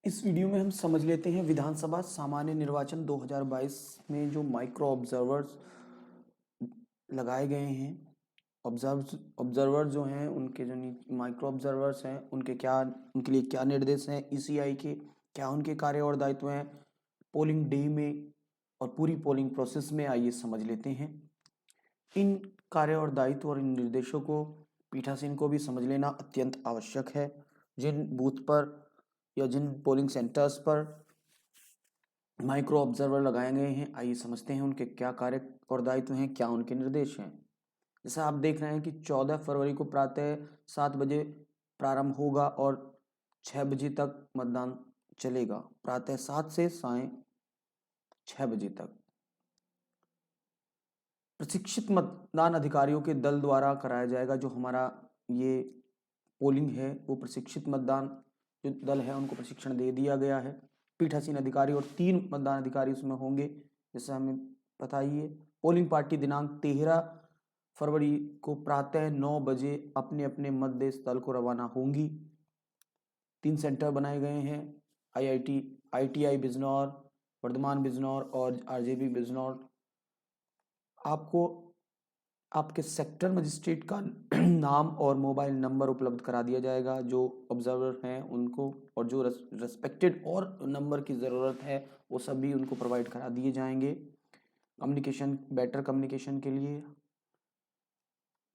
इस वीडियो में हम समझ लेते हैं विधानसभा सामान्य निर्वाचन 2022 में जो माइक्रो ऑब्जर्वर्स लगाए गए हैं। ऑब्जर्वर जो हैं उनके जो माइक्रो ऑब्जर्वर्स हैं उनके लिए क्या निर्देश हैं, ईसीआई के क्या उनके कार्य और दायित्व हैं पोलिंग डे में और पूरी पोलिंग प्रोसेस में, आइए समझ लेते हैं। इन कार्य और दायित्व और इन निर्देशों को पीठासीन को भी समझ लेना अत्यंत आवश्यक है। जिन बूथ पर या जिन पोलिंग सेंटर्स पर माइक्रो ऑब्जर्वर लगाए गए हैं, आइए समझते हैं उनके क्या कार्य और दायित्व हैं, क्या उनके निर्देश हैं। जैसा आप देख रहे हैं कि 14 फरवरी को प्रातः 7 बजे प्रारंभ होगा और 6 बजे तक मतदान चलेगा। प्रातः 7 से सायं 6 बजे तक प्रशिक्षित मतदान अधिकारियों के दल द्वारा कराया जाएगा। जो हमारा ये पोलिंग है वो प्रशिक्षित मतदान जो दल है उनको प्रशिक्षण दे दिया गया है। पीठासीन अधिकारी और 3 मतदान अधिकारी उसमें होंगे, जैसा हमें पता ही है। पोलिंग पार्टी दिनांक 13 फरवरी को प्रातः 9 बजे अपने अपने मतदेय स्थल को रवाना होंगी। 3 सेंटर बनाए गए हैं, आईटीआई बिजनौर, वर्धमान बिजनौर और आरजेबी बिजनौर। आपको आपके सेक्टर मजिस्ट्रेट का नाम और मोबाइल नंबर उपलब्ध करा दिया जाएगा जो ऑब्जर्वर हैं उनको, और जो रेस्पेक्टेड और नंबर की ज़रूरत है वो सभी उनको प्रोवाइड करा दिए जाएंगे बेटर कम्युनिकेशन के लिए।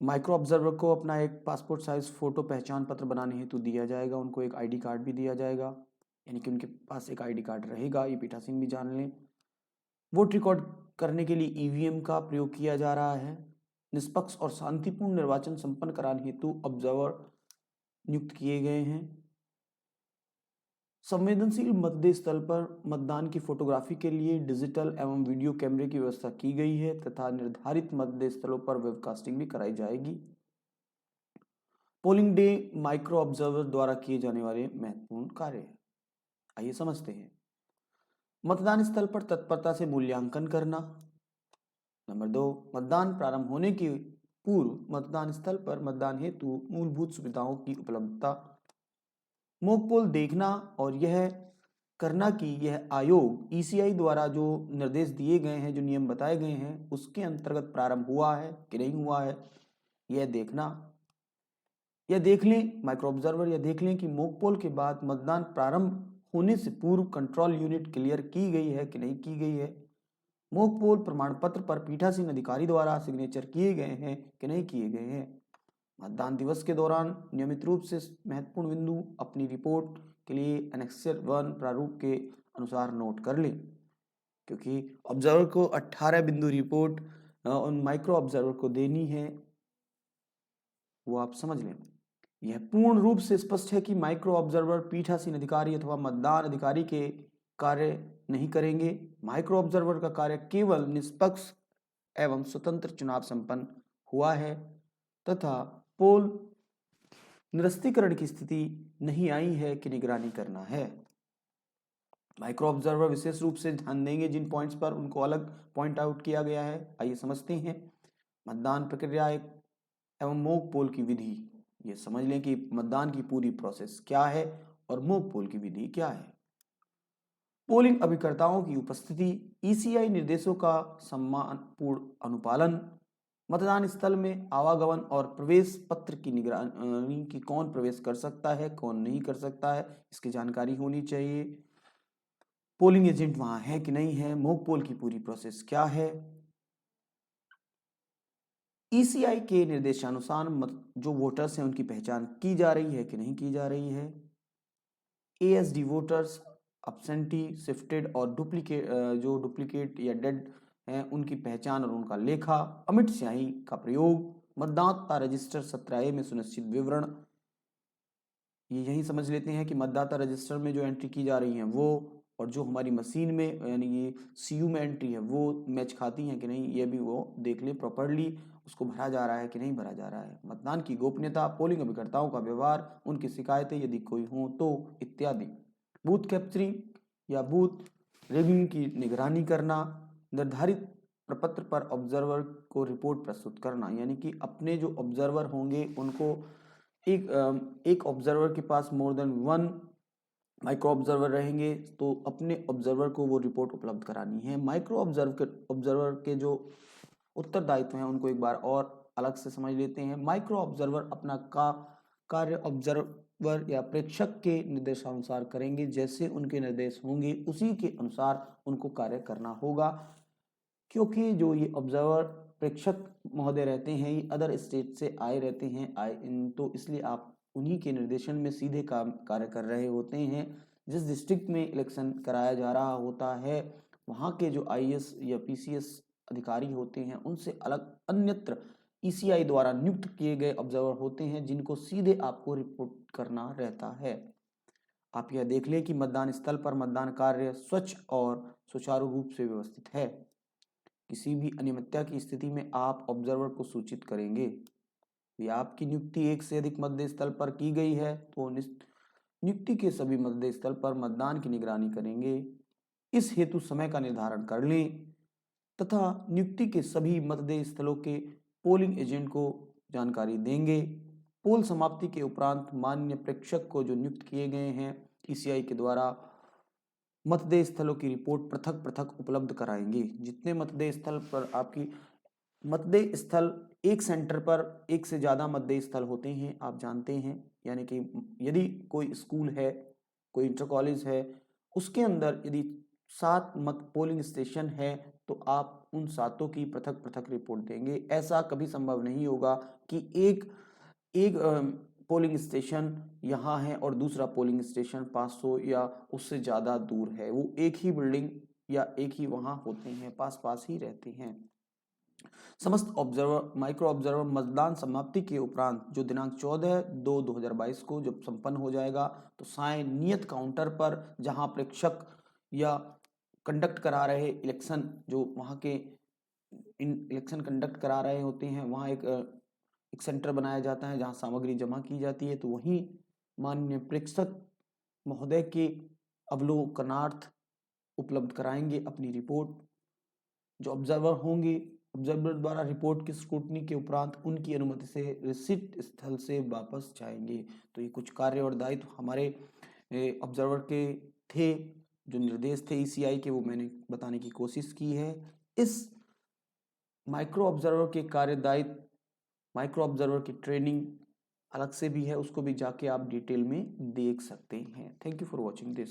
माइक्रो ऑब्जर्वर को अपना एक पासपोर्ट साइज फ़ोटो पहचान पत्र बनाने हेतु दिया जाएगा। उनको एक आईडी कार्ड भी दिया जाएगा, यानी कि उनके पास एक आईडी कार्ड रहेगा, ये पीठासीन भी जान लें। वोट रिकॉर्ड करने के लिए ईवीएम का प्रयोग किया जा रहा है। निष्पक्ष और शांतिपूर्ण निर्वाचन संपन्न कराने हेतु ऑब्जर्वर नियुक्त किए गए हैं। संवेदनशील मतदेय स्थल पर मतदान की फोटोग्राफी के लिए डिजिटल एवं वीडियो कैमरे की व्यवस्था की गई है तथा निर्धारित मतदेय स्थलों पर वेबकास्टिंग भी कराई जाएगी। पोलिंग डे माइक्रो ऑब्जर्वर द्वारा किए जाने वाले महत्वपूर्ण कार्य, आइए समझते हैं। मतदान स्थल पर तत्परता से मूल्यांकन करना। नंबर 2, मतदान प्रारंभ होने के पूर्व मतदान स्थल पर मतदान हेतु मूलभूत सुविधाओं की उपलब्धता। मॉक पोल देखना और यह करना कि यह आयोग ईसीआई द्वारा जो निर्देश दिए गए हैं, जो नियम बताए गए हैं, उसके अंतर्गत प्रारंभ हुआ है कि नहीं हुआ है, यह देखना। यह देख लें, माइक्रो ऑब्जर्वर यह देख लें कि मॉक पोल के बाद मतदान प्रारंभ होने से पूर्व कंट्रोल यूनिट क्लियर की गई है कि नहीं की गई है। मॉक पोल प्रमाण पत्र पर पीठासीन अधिकारी द्वारा सिग्नेचर किए गए हैं कि नहीं किए गए हैं। मतदान दिवस के दौरान नियमित रूप से महत्वपूर्ण बिंदु अपनी रिपोर्ट के लिए एनेक्सर 1 प्रारूप के अनुसार नोट कर लें, क्योंकि ऑब्जर्वर को 18 बिंदु रिपोर्ट उन माइक्रो ऑब्जर्वर को देनी है, वो आप समझ लें। यह पूर्ण रूप से स्पष्ट है कि माइक्रो ऑब्जर्वर पीठासीन अधिकारी अथवा मतदान अधिकारी के कार्य नहीं करेंगे। माइक्रो ऑब्जर्वर का कार्य केवल निष्पक्ष एवं स्वतंत्र चुनाव संपन्न हुआ है तथा पोल निरस्तीकरण की स्थिति नहीं आई है कि निगरानी करना है। माइक्रो ऑब्जर्वर विशेष रूप से ध्यान देंगे जिन पॉइंट्स पर, उनको अलग पॉइंट आउट किया गया है। आइए समझते हैं। मतदान प्रक्रिया एवं मॉक पोल की विधि, ये समझ लें कि मतदान की पूरी प्रोसेस क्या है और मॉक पोल की विधि क्या है। पोलिंग अभिकर्ताओं की उपस्थिति, ईसीआई निर्देशों का सम्मानपूर्ण अनुपालन, मतदान स्थल में आवागमन और प्रवेश पत्र की निगरानी की कौन प्रवेश कर सकता है कौन नहीं कर सकता है, इसकी जानकारी होनी चाहिए। पोलिंग एजेंट वहां है कि नहीं है, मॉक पोल की पूरी प्रोसेस क्या है। ईसीआई के निर्देशानुसार जो वोटर्स हैं उनकी पहचान की जा रही है कि नहीं की जा रही है। एएसडी वोटर्स, अब्सेंटी, शिफ्टेड और डुप्लीकेट या डेड हैं उनकी पहचान और उनका लेखा। अमिट स्याही का प्रयोग, मतदाता रजिस्टर 17A में सुनिश्चित विवरण। ये यही समझ लेते हैं कि मतदाता रजिस्टर में जो एंट्री की जा रही है वो, और जो हमारी मशीन में यानी ये सीयू में एंट्री है वो मैच खाती हैं कि नहीं, ये भी वो देख लें प्रॉपरली, उसको भरा जा रहा है कि नहीं भरा जा रहा है। मतदान की गोपनीयता, पोलिंग अभिकर्ताओं का व्यवहार, उनकी शिकायतें यदि कोई हो तो, इत्यादि। बूथ कैप्चरिंग या बूथ रिगिंग की निगरानी करना। निर्धारित प्रपत्र पर ऑब्जर्वर को रिपोर्ट प्रस्तुत करना, यानी कि अपने जो ऑब्जर्वर होंगे उनको एक ऑब्जर्वर के पास मोर देन 1 माइक्रो ऑब्जर्वर रहेंगे तो अपने ऑब्जर्वर को वो रिपोर्ट उपलब्ध करानी है। माइक्रो ऑब्जर्वर के जो उत्तरदायित्व हैं उनको एक बार और अलग से समझ लेते हैं। माइक्रो ऑब्जर्वर अपना कार्य ऑब्जर्वर या प्रेक्षक के निर्देशानुसार करेंगे। जैसे उनके निर्देश होंगे उसी के अनुसार उनको कार्य करना होगा, क्योंकि जो ये ऑब्जर्वर प्रेक्षक महोदय रहते हैं ये अदर स्टेट से आए रहते हैं, तो इसलिए आप उन्हीं के निर्देशन में सीधे काम कार्य कर रहे होते हैं। जिस डिस्ट्रिक्ट में इलेक्शन कराया जा रहा होता है वहाँ के जो आईएएस या पीसीएस अधिकारी होते हैं उनसे अलग अन्यत्र ईसीआई द्वारा नियुक्त किए गए ऑब्जर्वर होते हैं जिनको सीधे आपको रिपोर्ट करना रहता है। आप यह देख लें कि मतदान स्थल पर मतदान कार्य स्वच्छ और सुचारू रूप से व्यवस्थित है। किसी भी अनियमितता की स्थिति में आप ऑब्जर्वर को सूचित करेंगे। यदि आपकी नियुक्ति एक से अधिक मतदेय स्थल पर की गई है तो नियुक्ति के सभी मतदेय स्थल पर मतदान की निगरानी करेंगे। इस हेतु समय का निर्धारण कर लें तथा नियुक्ति के सभी मतदेय स्थलों के पोलिंग एजेंट को जानकारी देंगे। पोल समाप्ति के उपरांत मान्य प्रेक्षक को जो नियुक्त किए गए हैं ईसीआई के द्वारा मतदेय स्थलों की रिपोर्ट पृथक पृथक उपलब्ध कराएंगे। जितने मतदेय स्थल पर आपकी मतदेय स्थल एक सेंटर पर एक से ज़्यादा मतदेय स्थल होते हैं आप जानते हैं, यानी कि यदि कोई स्कूल है, कोई इंटर कॉलेज है, उसके अंदर यदि 7 पोलिंग स्टेशन है तो आप उन 7 की पृथक पृथक रिपोर्ट देंगे। ऐसा कभी संभव नहीं होगा कि एक पोलिंग स्टेशन यहाँ है और दूसरा पोलिंग स्टेशन 500 या उससे ज़्यादा दूर है। वो एक ही बिल्डिंग या एक ही वहाँ होते हैं, पास पास ही रहते हैं। समस्त ऑब्जर्वर माइक्रो ऑब्जर्वर मतदान समाप्ति के उपरांत जो दिनांक 14/2/2022 को जब संपन्न हो जाएगा तो साय नियत काउंटर पर जहां प्रेक्षक या कंडक्ट करा रहे इलेक्शन जो वहां के इलेक्शन कंडक्ट करा रहे होते हैं वहां एक सेंटर बनाया जाता है जहां सामग्री जमा की जाती है, तो वहीं माननीय प्रेक्षक महोदय के अवलोकनार्थ उपलब्ध कराएंगे अपनी रिपोर्ट। जो ऑब्जर्वर होंगे ऑब्जर्वर द्वारा रिपोर्ट की स्क्रूटनी के उपरांत उनकी अनुमति से रिसिट स्थल से वापस जाएंगे। तो ये कुछ कार्य और दायित्व हमारे ऑब्जर्वर के थे, जो निर्देश थे ईसीआई के, वो मैंने बताने की कोशिश की है। इस माइक्रो ऑब्जर्वर के कार्य दायित्व, माइक्रो ऑब्जर्वर की ट्रेनिंग अलग से भी है, उसको भी जाके आप डिटेल में देख सकते हैं। Thank you for watching this.